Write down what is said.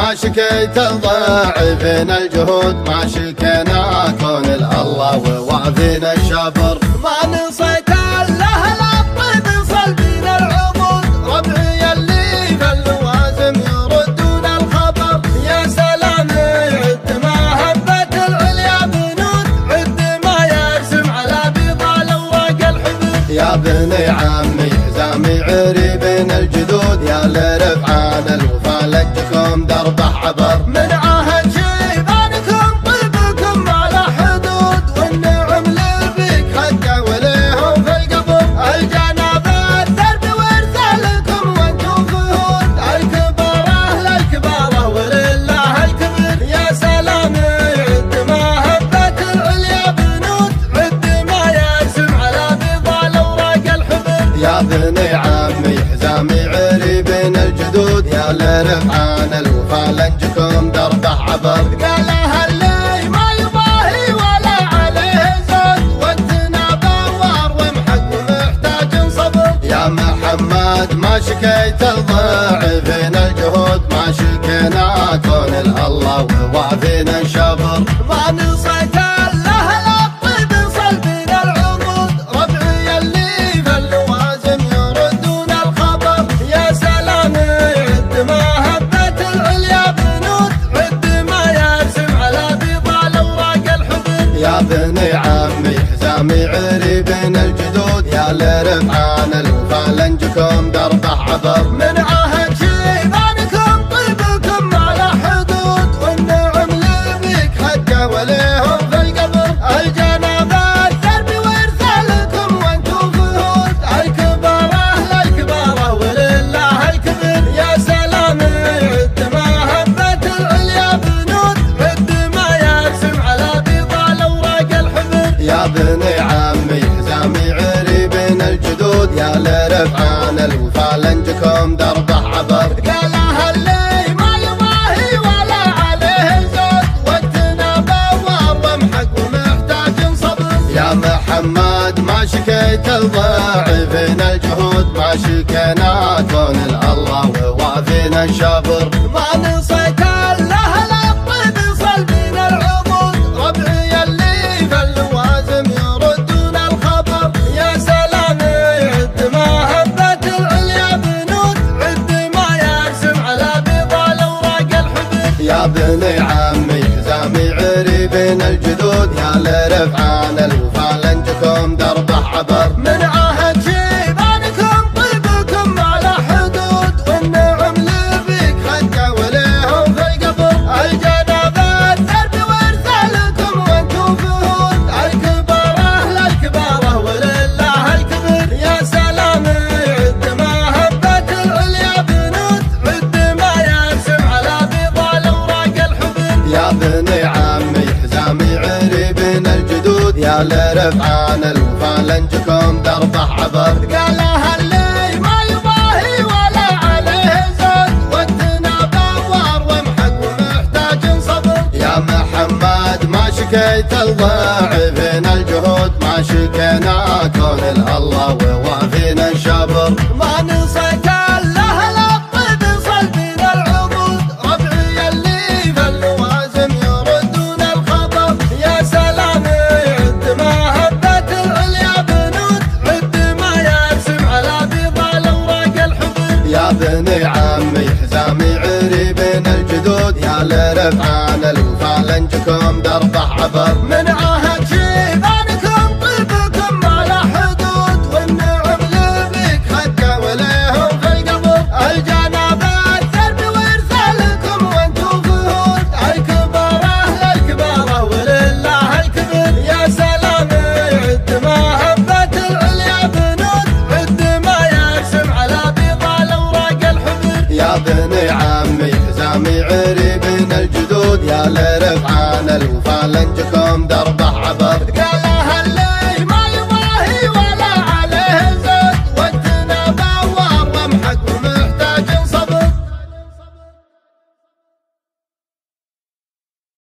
ما شكيت الضاعفين الجهود، ما شكينا كون الله ووافينا الشبر. ما نصيت الاهل الطيب صلبين العمود، ربعي اللي في اللوازم يردون الخبر. يا سلام عد ما هبت العليا بنود، عد ما يرسم على بيض الاوراق الحبوب. يا بني عمي حزامي عري بين الجدود، يا لرفعان الوفا لجكم دربه عبر. من عهد شيبانكم طيبكم على حدود، والنعم لبيك حقه وليهم في القبر. الجناب الدرب ورثالكم وانتم فهود، الكباره للكباره ولله الكبر. يا سلام عد ما هبت العليا بنود، عد ما يرسم على بيض الاوراق الحبر. يا بني عمي حزامي عري بين الجدود، يا لرفعان الوفا لنجكم دربه عبر. قالها اللي ما يضاهي ولا عليه زود، وقتنا بوار ومحق ومحتاج صبر. يا محمد ما شكيت الضاعفين الجهود، ما شكينا كون الله ووافينا الشبر. ما نصيت الاهل الطيب صلبين العمود، ربعي اللي في اللوازم يردون الخبر. يا سلام عد ما هبت العليا بنود، عد ما يرسم على بيض الاوراق الحبوب. يا بني عمي حزامي عري بين الجدود، يا لرفعان الوفا لنجكم دربه عبر. من عهد شيبانكم طيبكم على حدود، والنعم لبيك حقه وليهم في القبر. الجناب الدرب ورثالكم وانتم فهود، الكباره للكباره ولله الكبر. يا سلام عد ما هبت العليا بنود، عد ما يرسم على بيض الاوراق الحبر. يا بني عمي حزامي عري بين الجدود، يا لرفعان الوفا لنجكم دربه عبر. قالها اللي ما يضاهي ولا عليه زود، وقتنا بوار ومحق ومحتاج صبر. يا محمد ما شكيت الضاعفين الجهود، ما شكينا كون الله ووافينا الشبر. ما نصيت الاهل الطيب صلبين العمود، ربعي اللي في اللوازم يردون الخبر. يا سلام عد ما هبت العليا بنود، عد ما يرسم على بيض الاوراق الحبوب. يا بني عمي حزامي عري بين الجدود، يا لرفعان الوفا لنجكم دربه عبر. من عهد شيبانكم طيبكم على حدود، والنعم لبيك حقه وليهم في القبر. الجناب الدرب ورثالكم وانتم فهود، الكباره للكباره ولله الكبر. يا سلام عد ما هبت العليا بنود، عد ما يرسم على بيض الاوراق الحبوب. يا بني عمي حزامي عري بين الجدود، يا لرفعان الوفا لنجكم دربه عبر. قالها اللي ما يضاهي ولا عليه زود، وقتنا بوار ومحق ومحتاج صبر. يا محمد ما شكيت الضاعفين الجهود، ما شكينا كون الله ووافينا الشبر. ما نصيت الاهل الطيب صلبين العمود، ربعي اللي في اللوازم يردون الخبر. يا سلام عد ما هبت العليا بنود، عد ما يرسم على بيض الاوراق الحبوب. يا بني عمي حزامي عري بين الجدود، يا لرفعان الوفا لنجكم دربه عبر. من عهد شيبانكم طيبكم على حدود، والنعم لبيك حقه وليهم في القبر. الجناب الدرب ورثالكم وانتم فهود، الكباره للكباره ولله الكبر. يا سلام عد ما هبت العليا بنود، عد ما يرسم على بيض الاوراق الحبر. يا بني عمي حزامي عري بين الجدود، يا لرفعان الوفا لنجكم دربه عبر.